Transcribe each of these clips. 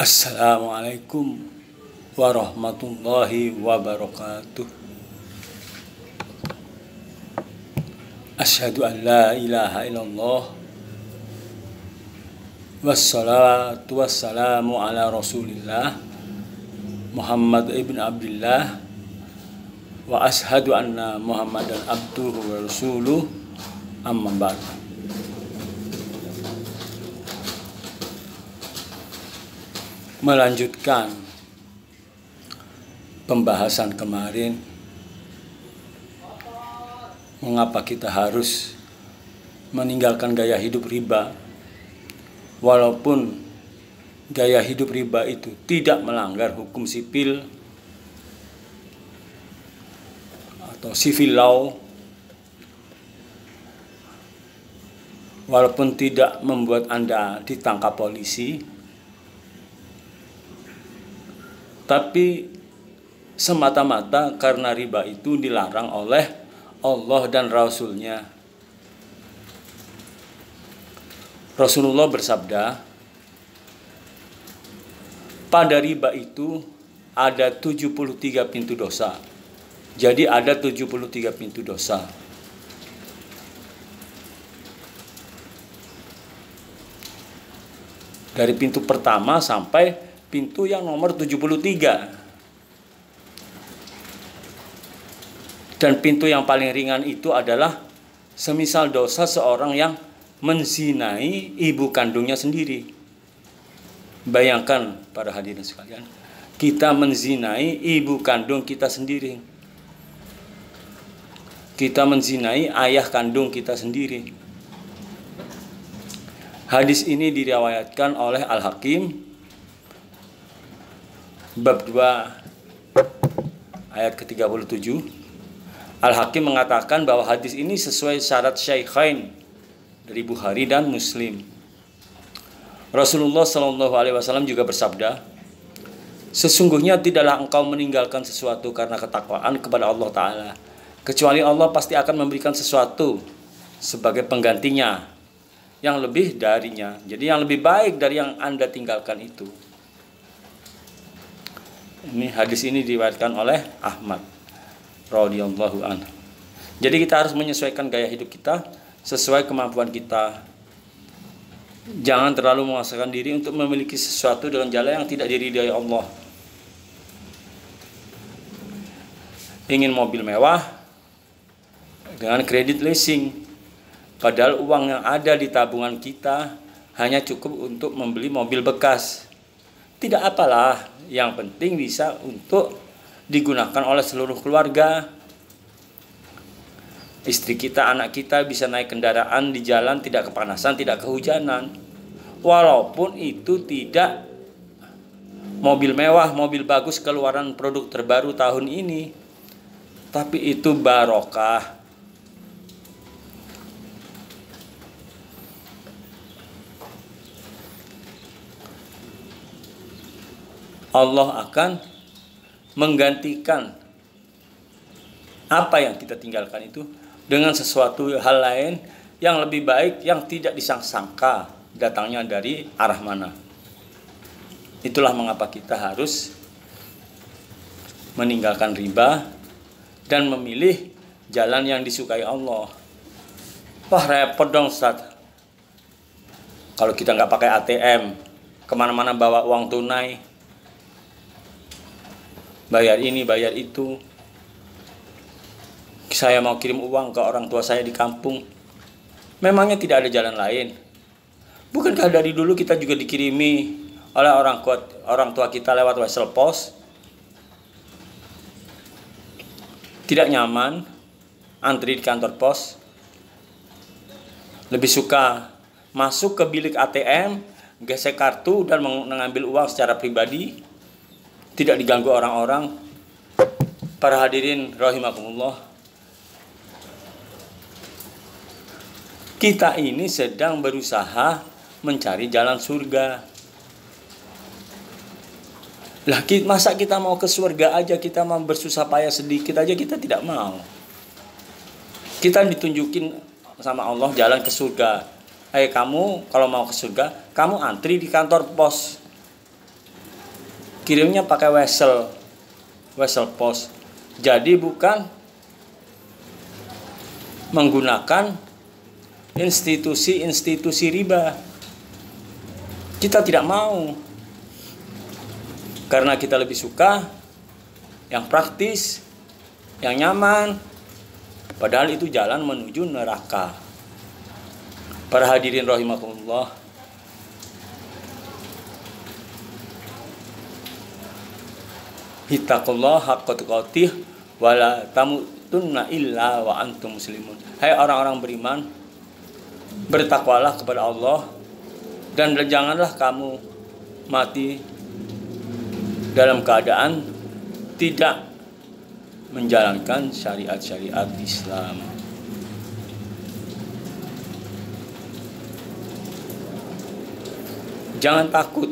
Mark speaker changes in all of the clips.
Speaker 1: Assalamualaikum warahmatullahi wabarakatuh. Asyhadu an la ilaha illallah wassalatu wassalamu ala rasulillah Muhammad ibn Abdullah wa ashhadu anna Muhammadan abduhu wa rasuluh, amma ba'd. Melanjutkan pembahasan kemarin, mengapa kita harus meninggalkan gaya hidup riba, walaupun gaya hidup riba itu tidak melanggar hukum sipil atau civil law, walaupun tidak membuat Anda ditangkap polisi, tapi semata-mata karena riba itu dilarang oleh Allah dan Rasul-Nya. Rasulullah bersabda, pada riba itu ada 73 pintu dosa. Jadi ada 73 pintu dosa. Dari pintu pertama sampai pintu yang nomor 73. Dan pintu yang paling ringan itu adalah semisal dosa seorang yang menzinai ibu kandungnya sendiri. Bayangkan para hadirin sekalian, kita menzinai ibu kandung kita sendiri. Kita menzinai ayah kandung kita sendiri. Hadis ini diriwayatkan oleh Al-Hakim bab 2 ayat ke-37. Al-Hakim mengatakan bahwa hadis ini sesuai syarat Syaikhain dari Bukhari dan Muslim. Rasulullah SAW juga bersabda, sesungguhnya tidaklah engkau meninggalkan sesuatu karena ketakwaan kepada Allah Ta'ala, kecuali Allah pasti akan memberikan sesuatu sebagai penggantinya yang lebih darinya. Jadi yang lebih baik dari yang Anda tinggalkan itu. Ini hadis ini diriwayatkan oleh Ahmad radhiyallahu anhu. Jadi kita harus menyesuaikan gaya hidup kita sesuai kemampuan kita. Jangan terlalu memaksakan diri untuk memiliki sesuatu dengan jalan yang tidak diridhai Allah. Ingin mobil mewah dengan kredit leasing, padahal uang yang ada di tabungan kita hanya cukup untuk membeli mobil bekas. Tidak apalah, yang penting bisa untuk digunakan oleh seluruh keluarga. Istri kita, anak kita bisa naik kendaraan di jalan tidak kepanasan, tidak kehujanan. Walaupun itu tidak mobil mewah, mobil bagus keluaran produk terbaru tahun ini, tapi itu barokah. Allah akan menggantikan apa yang kita tinggalkan itu dengan sesuatu hal lain yang lebih baik, yang tidak disangka datangnya dari arah mana. Itulah mengapa kita harus meninggalkan riba dan memilih jalan yang disukai Allah. Wah, repot dong Ustaz, kalau kita nggak pakai ATM, kemana-mana bawa uang tunai, bayar ini, bayar itu. Saya mau kirim uang ke orang tua saya di kampung. Memangnya tidak ada jalan lain? Bukankah dari dulu kita juga dikirimi oleh orang tua kita lewat wesel pos? Tidak nyaman antri di kantor pos. Lebih suka masuk ke bilik ATM, gesek kartu dan mengambil uang secara pribadi, tidak diganggu orang-orang. Para hadirin rahimakumullah, kita ini sedang berusaha mencari jalan surga. Lah, masa kita mau ke surga aja kita mau bersusah payah sedikit aja kita tidak mau. Kita ditunjukin sama Allah jalan ke surga. Kamu kalau mau ke surga, kamu antri di kantor pos. kirimnya pakai wesel pos. Jadi bukan menggunakan institusi riba. Kita tidak mau, karena kita lebih suka yang praktis, yang nyaman, padahal itu jalan menuju neraka. Para hadirin rahimakumullah, ittaqullah haqqa tuqatih wala tamutunna illa wa antum muslimun. Hai orang-orang beriman, bertakwalah kepada Allah dan janganlah kamu mati dalam keadaan tidak menjalankan syariat-syariat Islam. Jangan takut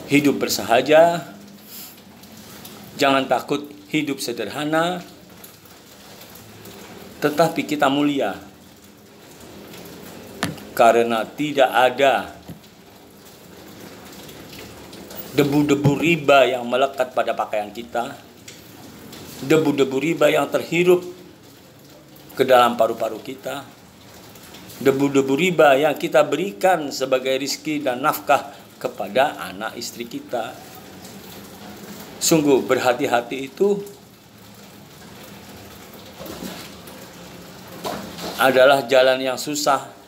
Speaker 1: hidup bersahaja, jangan takut hidup sederhana, tetapi kita mulia. Karena tidak ada debu-debu riba yang melekat pada pakaian kita, debu-debu riba yang terhirup ke dalam paru-paru kita, debu-debu riba yang kita berikan sebagai rizki dan nafkah kepada anak istri kita. Sungguh berhati-hati itu adalah jalan yang susah,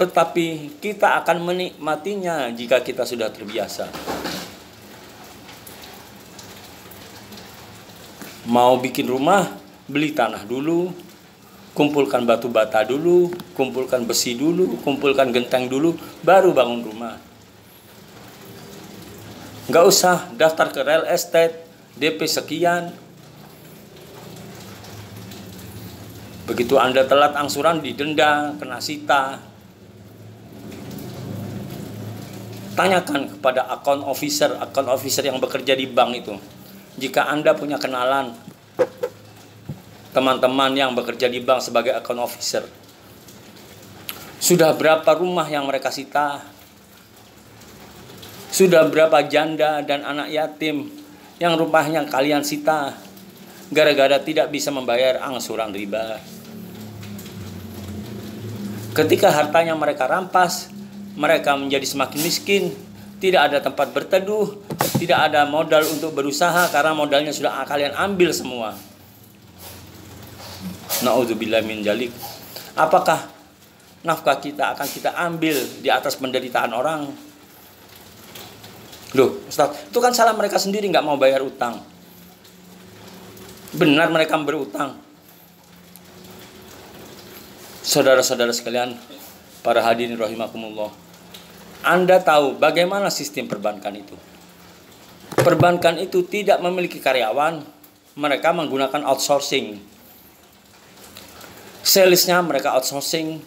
Speaker 1: tetapi kita akan menikmatinya jika kita sudah terbiasa. Mau bikin rumah, beli tanah dulu, kumpulkan batu bata dulu, kumpulkan besi dulu, kumpulkan genteng dulu, baru bangun rumah. Nggak usah daftar ke real estate, DP sekian. Begitu Anda telat angsuran, didenda, kena sita. Tanyakan kepada account officer yang bekerja di bank itu. Jika Anda punya kenalan teman-teman yang bekerja di bank sebagai account officer, sudah berapa rumah yang mereka sita? Sudah berapa janda dan anak yatim yang rumahnya kalian sita gara-gara tidak bisa membayar angsuran riba? Ketika hartanya mereka rampas, mereka menjadi semakin miskin, tidak ada tempat berteduh, tidak ada modal untuk berusaha karena modalnya sudah kalian ambil semua. Na'udzubillah min dzalik. Apakah nafkah kita akan kita ambil di atas penderitaan orang? Loh, Ustaz, itu kan salah mereka sendiri nggak mau bayar utang. Benar mereka berutang. Saudara-saudara sekalian, para hadirin rahimakumullah, Anda tahu bagaimana sistem perbankan itu? Perbankan itu tidak memiliki karyawan, mereka menggunakan outsourcing. Salesnya mereka outsourcing,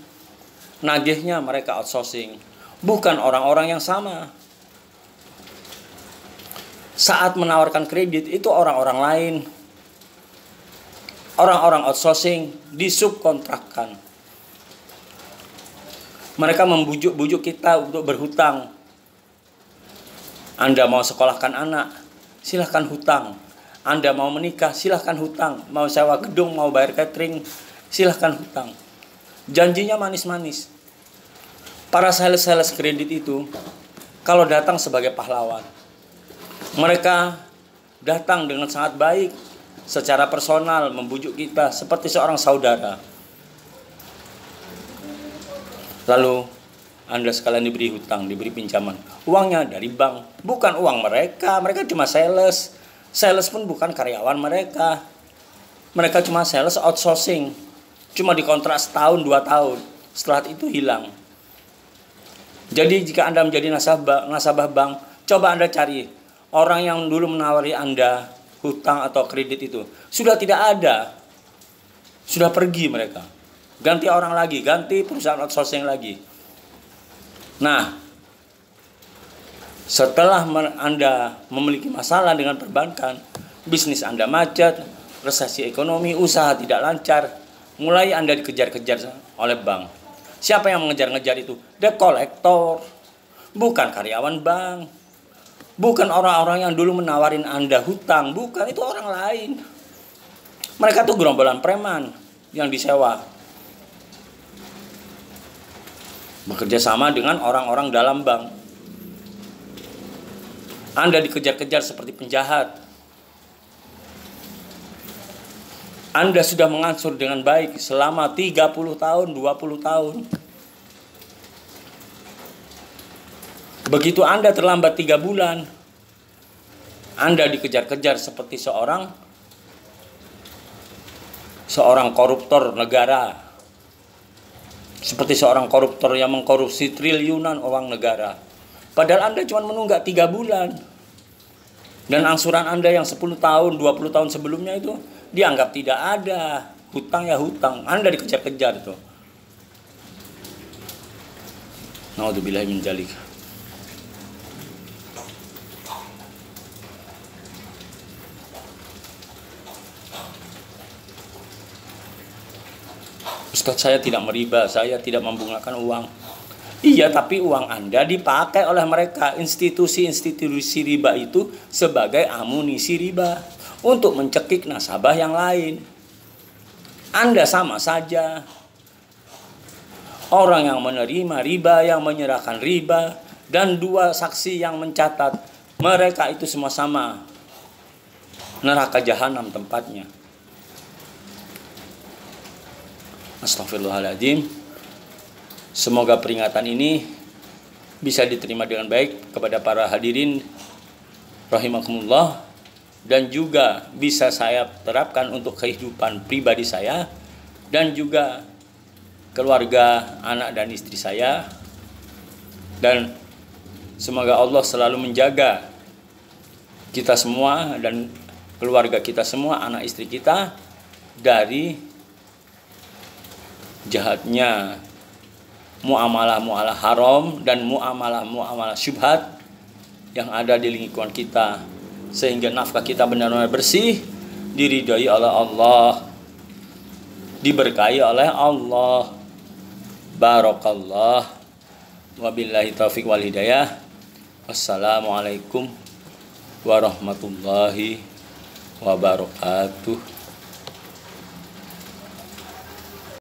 Speaker 1: nagihnya mereka outsourcing. Bukan orang-orang yang sama. Saat menawarkan kredit itu orang-orang lain. Orang-orang outsourcing disubkontrakkan. Mereka membujuk-bujuk kita untuk berhutang. Anda mau sekolahkan anak, silahkan hutang. Anda mau menikah, silahkan hutang. Mau sewa gedung, mau bayar catering, silahkan hutang. Janjinya manis-manis. Para sales kredit itu kalau datang sebagai pahlawan, mereka datang dengan sangat baik, secara personal membujuk kita seperti seorang saudara. Lalu Anda sekalian diberi hutang, diberi pinjaman. Uangnya dari bank, bukan uang mereka. Mereka cuma sales. Sales pun bukan karyawan mereka. Mereka cuma sales outsourcing. Cuma dikontrak setahun, 2 tahun. Setelah itu hilang. Jadi jika Anda menjadi nasabah bank, coba Anda cari orang yang dulu menawari Anda hutang atau kredit itu. Sudah tidak ada. Sudah pergi mereka. Ganti orang lagi, ganti perusahaan outsourcing lagi. Nah, setelah Anda memiliki masalah dengan perbankan, bisnis Anda macet, resesi ekonomi, usaha tidak lancar, mulai Anda dikejar-kejar oleh bank. Siapa yang mengejar-ngejar itu? Debt collector, bukan karyawan bank. Bukan orang-orang yang dulu menawarin Anda hutang, bukan, itu orang lain. Mereka tuh gerombolan preman yang disewa, bekerja sama dengan orang-orang dalam bank. Anda dikejar-kejar seperti penjahat. Anda sudah mengangsur dengan baik selama 30 tahun, 20 tahun. Begitu Anda terlambat 3 bulan, Anda dikejar-kejar seperti seorang koruptor negara. Seperti seorang koruptor yang mengkorupsi triliunan uang negara. Padahal Anda cuma menunggak 3 bulan. Dan angsuran Anda yang 10 tahun, 20 tahun sebelumnya itu dianggap tidak ada. Hutang ya hutang. Anda dikejar-kejar tuh. Naudzubillahi min dzalik. Ustaz, saya tidak meriba, saya tidak membungakan uang. Iya, tapi uang Anda dipakai oleh mereka. Institusi-institusi riba itu sebagai amunisi riba untuk mencekik nasabah yang lain. Anda sama saja. Orang yang menerima riba, yang menyerahkan riba, dan 2 saksi yang mencatat, mereka itu semua sama. Neraka jahanam tempatnya. Astagfirullahaladzim. Semoga peringatan ini bisa diterima dengan baik kepada para hadirin rahimakumullah, dan juga bisa saya terapkan untuk kehidupan pribadi saya dan juga keluarga, anak dan istri saya. Dan semoga Allah selalu menjaga kita semua dan keluarga kita semua, anak istri kita, dari jahatnya muamalah-muamalah haram dan muamalah-muamalah syubhat yang ada di lingkungan kita, sehingga nafkah kita benar-benar bersih, diridhai oleh Allah, diberkahi oleh Allah. Barakallah. Wabillahi taufiq wal hidayah. Wassalamualaikum warahmatullahi wabarakatuh.